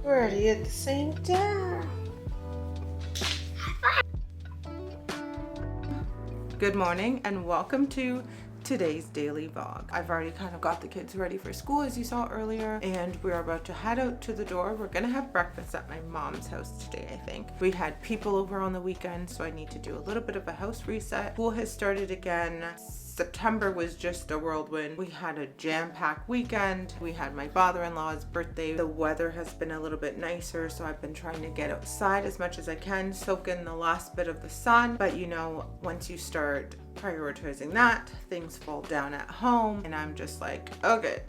Ready at the same time. Good morning and welcome to today's daily vlog. I've already kind of got the kids ready for school, as you saw earlier, and we're about to head out to the door. We're gonna have breakfast at my mom's house today, I think. We had people over on the weekend, so I need to do a little bit of a house reset. School has started again. September was just a whirlwind. We had a jam-packed weekend. We had my father-in-law's birthday. The weather has been a little bit nicer, so I've been trying to get outside as much as I can, soak in the last bit of the sun. But you know, once you start prioritizing that, things fall down at home, and I'm just like, okay,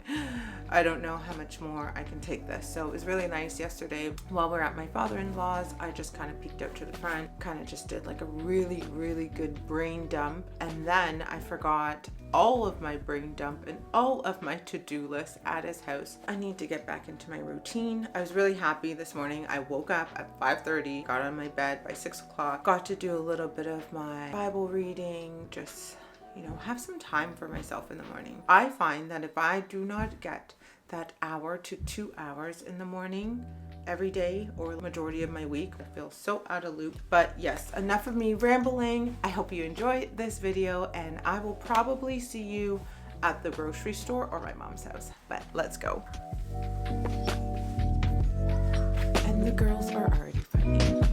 I don't know how much more I can take this. So it was really nice yesterday while we're at my father-in-law's. I just kind of peeked out to the front, kind of just did like a really good brain dump, and then I forgot all of my brain dump and all of my to-do list at his house. I need to get back into my routine. I was really happy this morning. I woke up at 5:30, got on my bed by 6 o'clock, got to do a little bit of my Bible reading, just, you know, have some time for myself in the morning. I find that if I do not get that hour to 2 hours in the morning every day or the majority of my week, I feel so out of loop. But yes, enough of me rambling. I hope you enjoy this video, and I will probably see you at the grocery store or my mom's house. But let's go. And the girls are already fighting.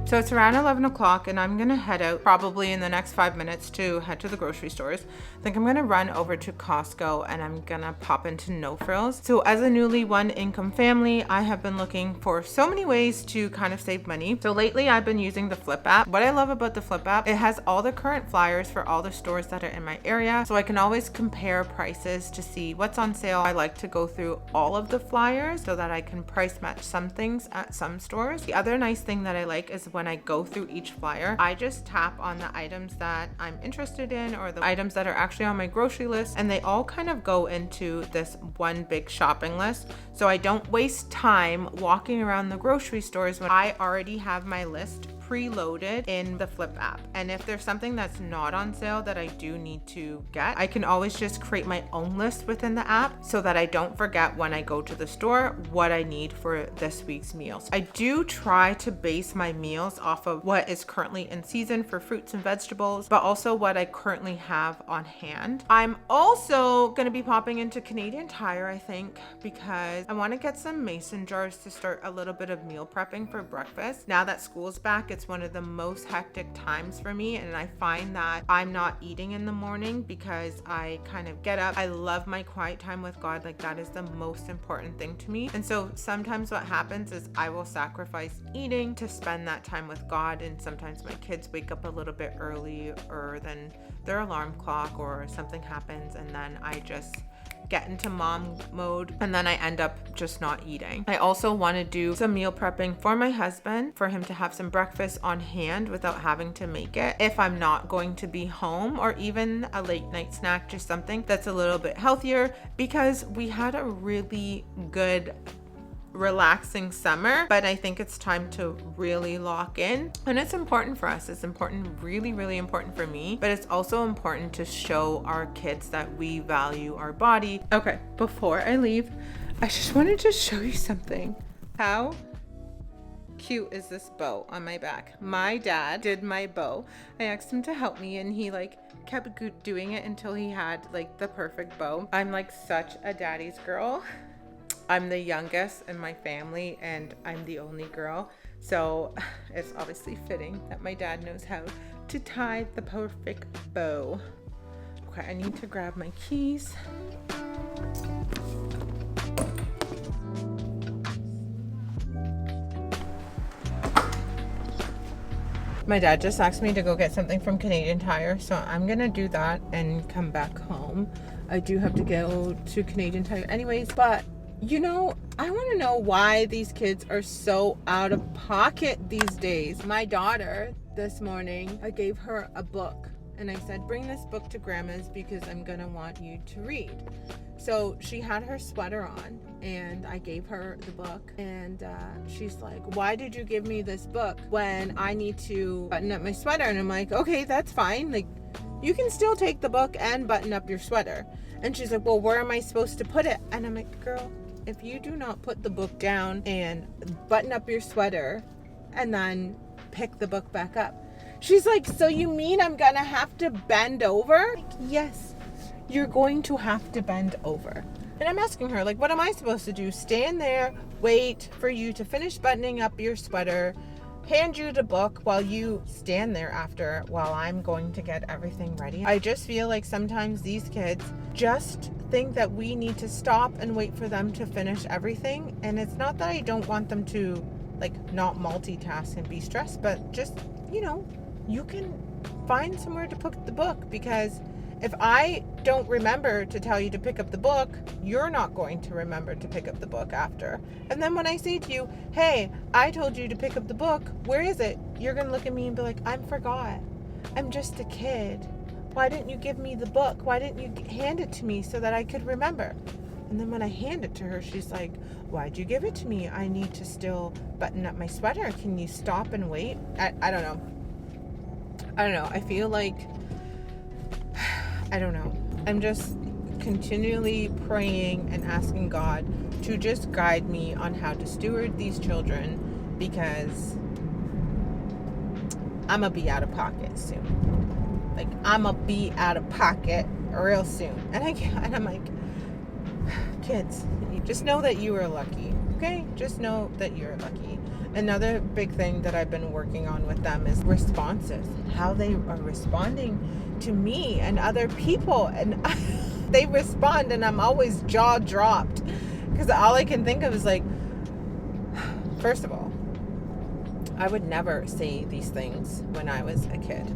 So it's around 11 o'clock and I'm gonna head out probably in the next 5 minutes to head to the grocery stores. I think I'm gonna run over to Costco and I'm gonna pop into No Frills. So as a newly one income family, I have been looking for so many ways to kind of save money. So lately I've been using the Flipp app. What I love about the Flipp app, it has all the current flyers for all the stores that are in my area. So I can always compare prices to see what's on sale. I like to go through all of the flyers so that I can price match some things at some stores. The other nice thing that I like is when I go through each flyer, I just tap on the items that I'm interested in or the items that are actually on my grocery list, and they all kind of go into this one big shopping list. So I don't waste time walking around the grocery stores when I already have my list preloaded in the Flipp app. And if there's something that's not on sale that I do need to get, I can always just create my own list within the app so that I don't forget when I go to the store what I need for this week's meals. I do try to base my meals off of what is currently in season for fruits and vegetables, but also what I currently have on hand. I'm also going to be popping into Canadian Tire, I think, because I want to get some mason jars to start a little bit of meal prepping for breakfast. Now that school's back, it's one of the most hectic times for me, and I find that I'm not eating in the morning because I kind of get up. I love my quiet time with God. Like, that is the most important thing to me. And so sometimes what happens is I will sacrifice eating to spend that time with God, and sometimes my kids wake up a little bit earlier than their alarm clock or something happens, and then I just get into mom mode, and then I end up just not eating. I also want to do some meal prepping for my husband, for him to have some breakfast on hand without having to make it if I'm not going to be home, or even a late night snack, just something that's a little bit healthier, because we had a really good relaxing summer, but I think it's time to really lock in. And it's important for us. It's important, really, really important for me, but it's also important to show our kids that we value our body. Okay, before I leave, I just wanted to show you something. How cute is this bow on my back? My dad did my bow. I asked him to help me, and he kept doing it until he had the perfect bow. I'm such a daddy's girl. I'm the youngest in my family, and I'm the only girl. So it's obviously fitting that my dad knows how to tie the perfect bow. Okay, I need to grab my keys. My dad just asked me to go get something from Canadian Tire, so I'm gonna do that and come back home. I do have to go to Canadian Tire anyways, but I want to know why these kids are so out of pocket these days. My daughter, this morning, I gave her a book, and I said, bring this book to Grandma's because I'm going to want you to read. So she had her sweater on, and I gave her the book, and she's like, why did you give me this book when I need to button up my sweater? And I'm like, okay, that's fine. You can still take the book and button up your sweater. And she's like, well, where am I supposed to put it? And I'm like, girl, if you do not put the book down and button up your sweater and then pick the book back up. She's like, so you mean I'm gonna have to bend over? Yes, you're going to have to bend over. And I'm asking her, what am I supposed to do? Stand there, wait for you to finish buttoning up your sweater, hand you the book while you stand there after while I'm going to get everything ready. I just feel like sometimes these kids just think that we need to stop and wait for them to finish everything. And it's not that I don't want them to not multitask and be stressed, but just, you can find somewhere to put the book, because if I don't remember to tell you to pick up the book, you're not going to remember to pick up the book after. And then when I say to you, hey, I told you to pick up the book, where is it? You're going to look at me and be like, I forgot. I'm just a kid. Why didn't you give me the book? Why didn't you hand it to me so that I could remember? And then when I hand it to her, she's like, why'd you give it to me? I need to still button up my sweater. Can you stop and wait? I don't know. I feel like, I don't know. I'm just continually praying and asking God to just guide me on how to steward these children, because I'm going to be out of pocket soon. I'm going to be out of pocket real soon. And I'm like, kids, you just know that you are lucky, okay? Just know that you're lucky. Another big thing that I've been working on with them is responses, how they are responding to me and other people. And they respond, and I'm always jaw dropped, because all I can think of is first of all, I would never say these things when I was a kid.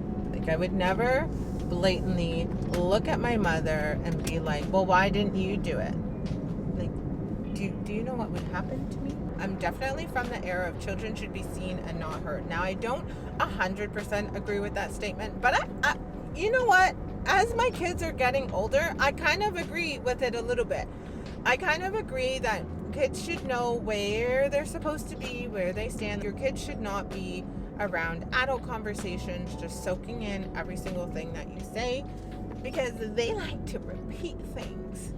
I would never blatantly look at my mother and be like, well, why didn't you do it? Do you know what would happen to me? I'm definitely from the era of children should be seen and not heard. Now, I don't 100% agree with that statement, but I you know what? As my kids are getting older, I kind of agree with it a little bit. I kind of agree that kids should know where they're supposed to be, where they stand. Your kids should not be around adult conversations, just soaking in every single thing that you say, because they like to repeat things.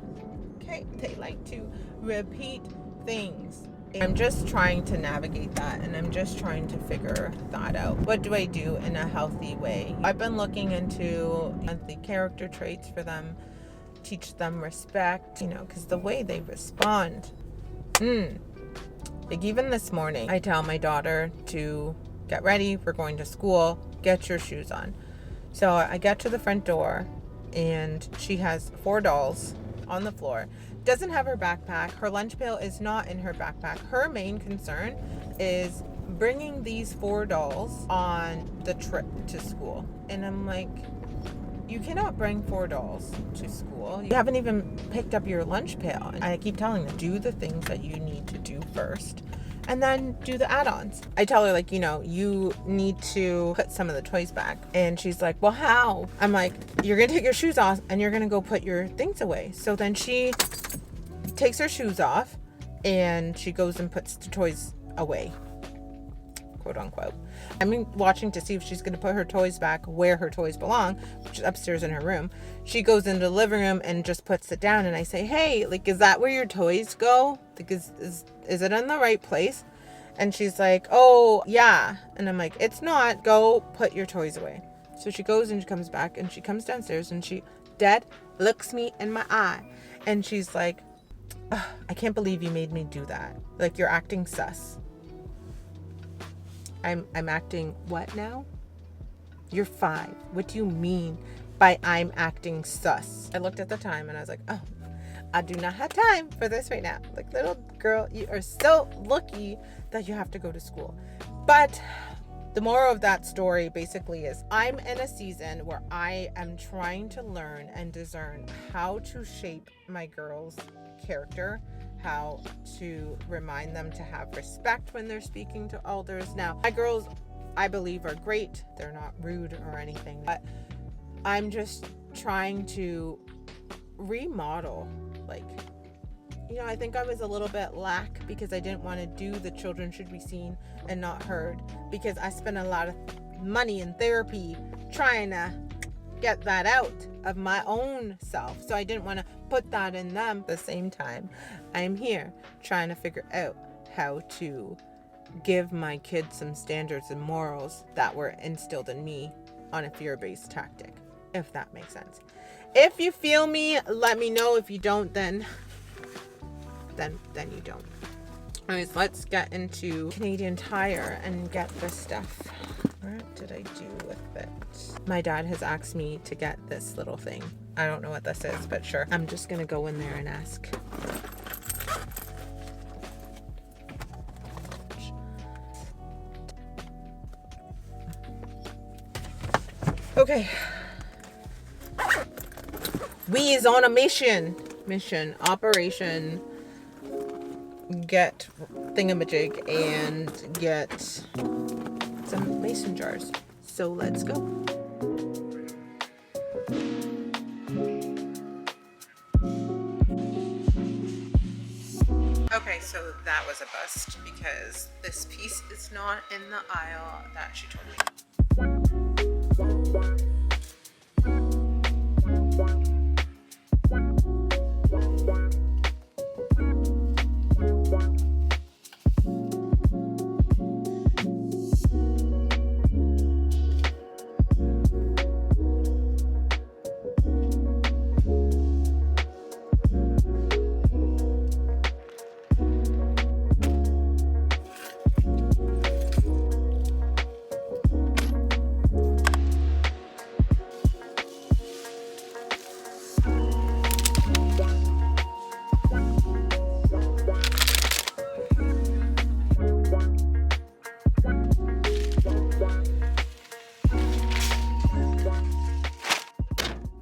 Okay? They like to repeat things. I'm just trying to navigate that, and I'm just trying to figure that out. What do I do in a healthy way? I've been looking into the character traits for them, teach them respect, because the way they respond. Like even this morning, I tell my daughter to get ready, we're going to school, get your shoes on. So I get to the front door, and she has 4 dolls on the floor. Doesn't have her backpack. Her lunch pail is not in her backpack. Her main concern is bringing these 4 dolls on the trip to school. And I'm like, you cannot bring 4 dolls to school. You haven't even picked up your lunch pail. And I keep telling them, do the things that you need to do first, and then do the add-ons. I tell her, you need to put some of the toys back. And she's like, well, how? I'm like, you're going to take your shoes off and you're going to go put your things away. So then she takes her shoes off and she goes and puts the toys away, quote unquote. I'm watching to see if she's going to put her toys back where her toys belong, which is upstairs in her room. She goes into the living room and just puts it down. And I say, hey, is that where your toys go? Is it in the right place? And she's like, oh, yeah. And I'm like, it's not. Go put your toys away. So she goes and she comes back and she comes downstairs and she dead looks me in my eye. And she's like, I can't believe you made me do that. You're acting sus. I'm acting what now? You're 5. What do you mean by I'm acting sus? I looked at the time and I was like, oh, I do not have time for this right now. Little girl, you are so lucky that you have to go to school. But the moral of that story basically is I'm in a season where I am trying to learn and discern how to shape my girls' character, how to remind them to have respect when they're speaking to elders. Now, my girls, I believe, are great. They're not rude or anything, but I'm just trying to remodel. I think I was a little bit lack because I didn't want to do the children should be seen and not heard, because I spent a lot of money in therapy trying to get that out of my own self. So I didn't want to put that in them. At the same time, I'm here trying to figure out how to give my kids some standards and morals that were instilled in me on a fear-based tactic, if that makes sense. If you feel me, let me know. If you don't, then you don't. Anyways, let's get into Canadian Tire and get this stuff. What did I do with it? My dad has asked me to get this little thing. I don't know what this is, but sure. I'm just gonna go in there and ask. Okay. We is on a mission, operation, get thingamajig and get some mason jars. So let's go. Okay, so that was a bust because this piece is not in the aisle that she told me.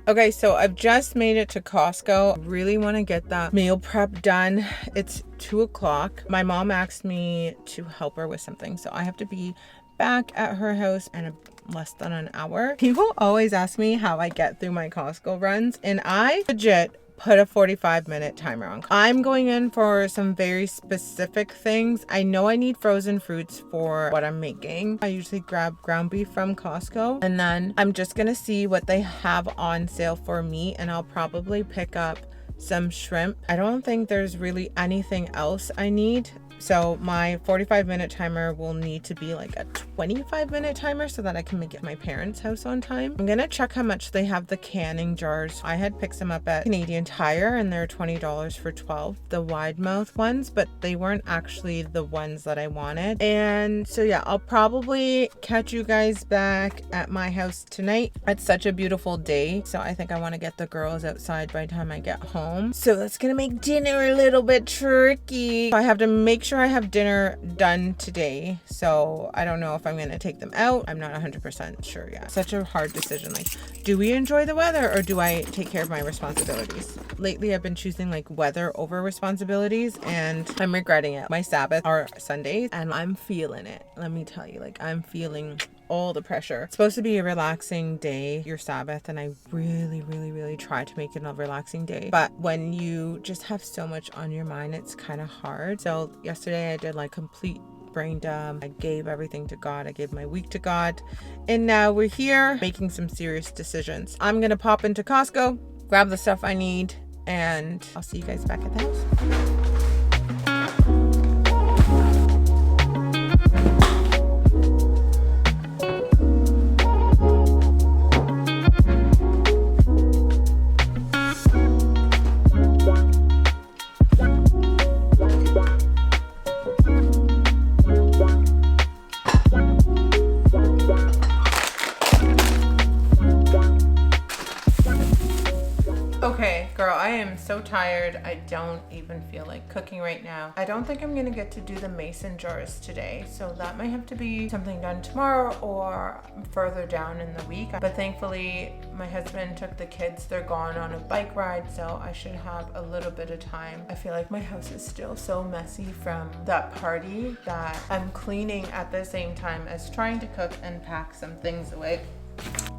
Okay, so I've just made it to Costco. I really want to get that meal prep done. It's 2:00. My mom asked me to help her with something, so I have to be back at her house in less than an hour. People always ask me how I get through my Costco runs, and I legit put a 45-minute timer on. I'm going in for some very specific things. I know I need frozen fruits for what I'm making. I usually grab ground beef from Costco, and then I'm just gonna see what they have on sale for meat, and I'll probably pick up some shrimp. I don't think there's really anything else I need. So my 45-minute timer will need to be like a 25-minute timer so that I can make it to my parents' house on time. I'm gonna check how much they have the canning jars. I had picked them up at Canadian Tire and they're $20 for 12, the wide mouth ones, but they weren't actually the ones that I wanted. And so yeah, I'll probably catch you guys back at my house tonight. It's such a beautiful day, so I think I want to get the girls outside by the time I get home. So that's gonna make dinner a little bit tricky. I have to make sure I have dinner done today, so I don't know if I'm going to take them out. I'm not 100% sure yet. Such a hard decision. Like, do we enjoy the weather or do I take care of my responsibilities? Lately I've been choosing like weather over responsibilities, and I'm regretting it. My Sabbath are Sundays and I'm feeling it. Let me tell you, like, I'm feeling all the pressure. It's supposed to be a relaxing day, your Sabbath, and I really try to make it a relaxing day. But when you just have so much on your mind, it's kind of hard. So yesterday I did like complete brain dump. I gave everything to God. I gave my week to God. And now we're here making some serious decisions. I'm gonna pop into Costco, grab the stuff I need, and I'll see you guys back at the house. Okay, girl, I am so tired. I don't even feel like cooking right now. I don't think I'm gonna get to do the mason jars today, so that might have to be something done tomorrow or further down in the week. But thankfully, my husband took the kids. They're gone on a bike ride, so I should have a little bit of time. I feel like my house is still so messy from that party that I'm cleaning at the same time as trying to cook and pack some things away.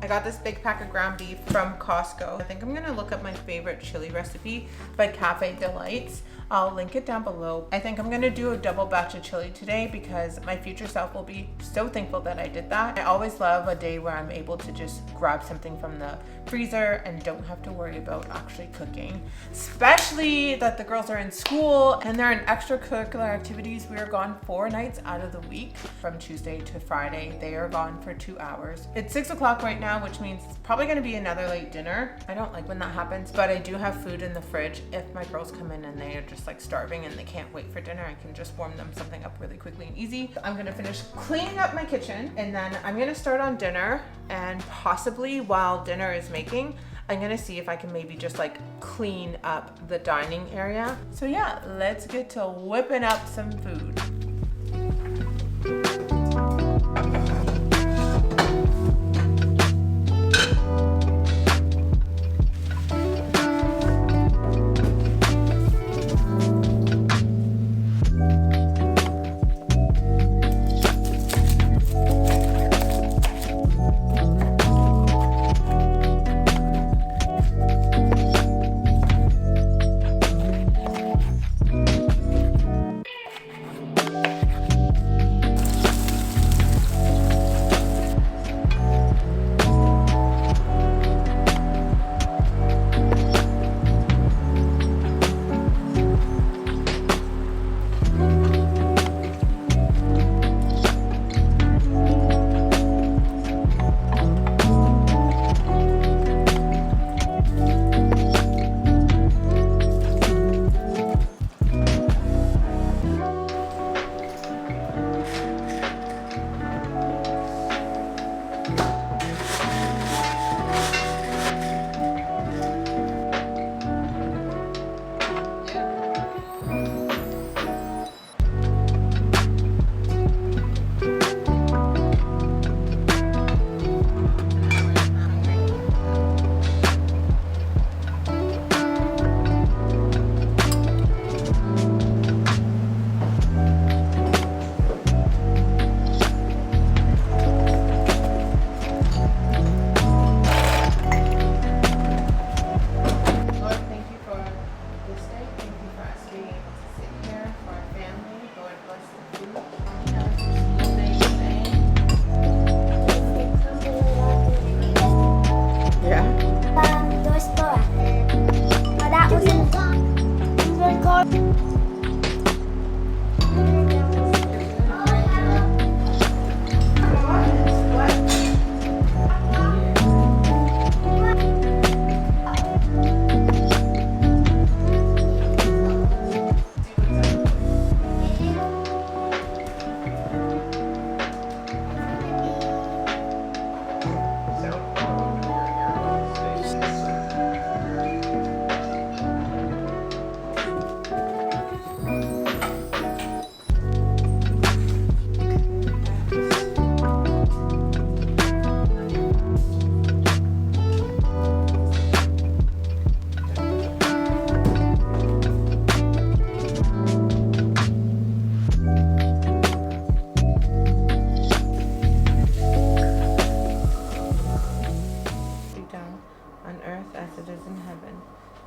I got this big pack of ground beef from Costco. I think I'm gonna look up my favorite chili recipe by Cafe Delights. I'll link it down below. I think I'm gonna do a double batch of chili today because my future self will be so thankful that I did that. I always love a day where I'm able to just grab something from the freezer and don't have to worry about actually cooking. Especially that the girls are in school and they're in extracurricular activities. We are gone 4 nights out of the week from Tuesday to Friday. They are gone for 2 hours. It's 6 o'clock right now, which means it's probably gonna be another late dinner. I don't like when that happens, but I do have food in the fridge. If my girls come in and they are just like starving and they can't wait for dinner, I can just warm them something up really quickly and easy. I'm gonna finish cleaning up my kitchen and then I'm gonna start on dinner, and possibly while dinner is making, I'm gonna see if I can maybe just like clean up the dining area. So yeah, let's get to whipping up some food.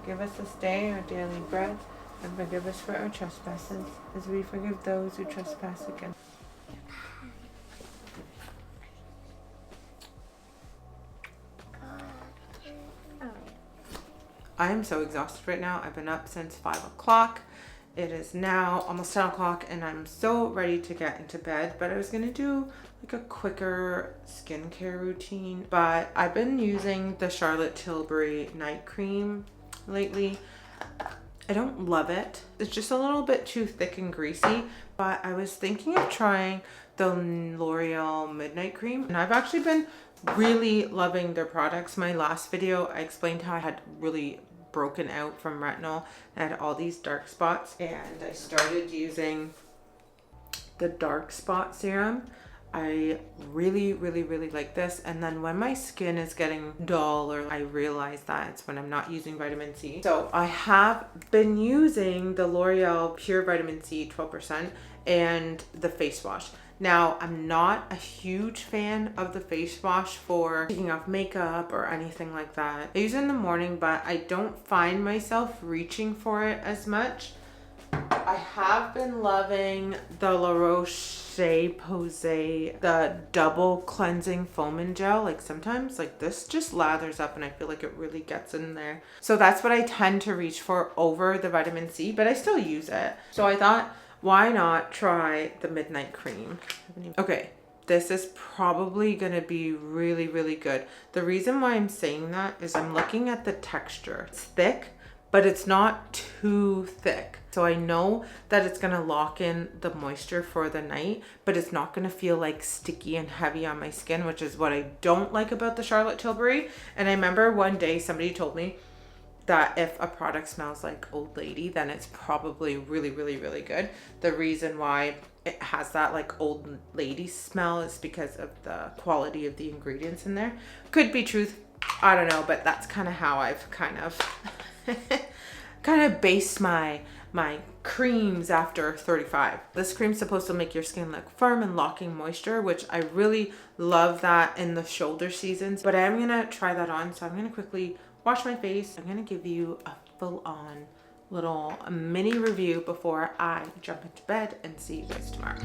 Give us this day our daily bread, and forgive us for our trespasses, as we forgive those who trespass against us. I am so exhausted right now. I've been up since 5 o'clock. It is now almost 10 o'clock and I'm so ready to get into bed, but I was gonna do like a quicker skincare routine, but I've been using the Charlotte Tilbury night cream lately. I don't love it. It's just a little bit too thick and greasy, but I was thinking of trying the L'Oreal Midnight Cream, and I've actually been really loving their products. My last video, I explained how I had really broken out from retinol. I had all these dark spots, and I started using the dark spot serum. I really like this, and then when my skin is getting dull, or I realize that it's when I'm not using vitamin C. So I have been using the L'Oreal Pure Vitamin C 12% and the face wash. Now, I'm not a huge fan of the face wash for taking off makeup or anything like that. I use it in the morning, but I don't find myself reaching for it as much. I have been loving the La Roche-Posay, the double cleansing foam and gel. Like sometimes like this just lathers up and I feel like it really gets in there. So that's what I tend to reach for over the vitamin C, but I still use it. So I thought, why not try the Midnight Cream? Okay, this is probably gonna be really good. The reason why I'm saying that is I'm looking at the texture. It's thick, but it's not too thick. So I know that it's gonna lock in the moisture for the night, but it's not gonna feel like sticky and heavy on my skin, which is what I don't like about the Charlotte Tilbury. And I remember one day somebody told me that if a product smells like old lady, then it's probably really good. The reason why it has that like old lady smell is because of the quality of the ingredients in there. Could be truth, I don't know, but that's kind of how I've kind of based my creams after 35. This cream's supposed to make your skin look firm and locking moisture, which I really love that in the shoulder seasons, but I am gonna try that on. So I'm gonna quickly wash my face. I'm gonna give you a full-on little mini review before I jump into bed, and see you guys tomorrow.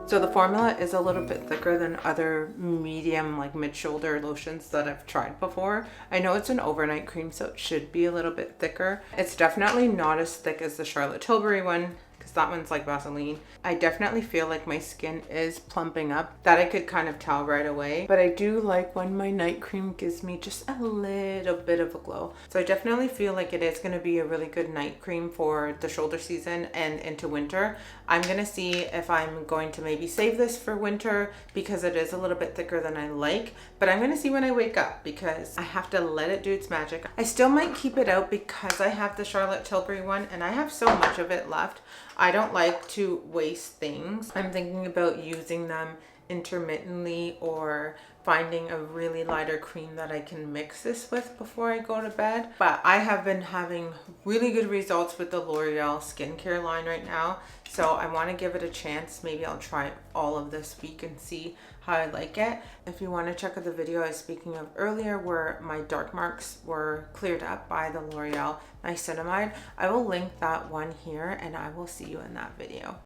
So the formula is a little bit thicker than other medium, like mid-shoulder lotions that I've tried before. I know it's an overnight cream, so it should be a little bit thicker. It's definitely not as thick as the Charlotte Tilbury one, because that one's like Vaseline. I definitely feel like my skin is plumping up. That I could kind of tell right away. But I do like when my night cream gives me just a little bit of a glow. So I definitely feel like it is going to be a really good night cream for the shoulder season and into winter. I'm going to see if I'm going to maybe save this for winter because it is a little bit thicker than I like. But I'm going to see when I wake up because I have to let it do its magic. I still might keep it out because I have the Charlotte Tilbury one and I have so much of it left. I don't like to waste things. I'm thinking about using them intermittently or finding a really lighter cream that I can mix this with before I go to bed. But I have been having really good results with the L'Oreal skincare line right now. So I want to give it a chance. Maybe I'll try all of this week and see how I like it. If you want to check out the video I was speaking of earlier where my dark marks were cleared up by the L'Oreal niacinamide, I will link that one here and I will see you in that video.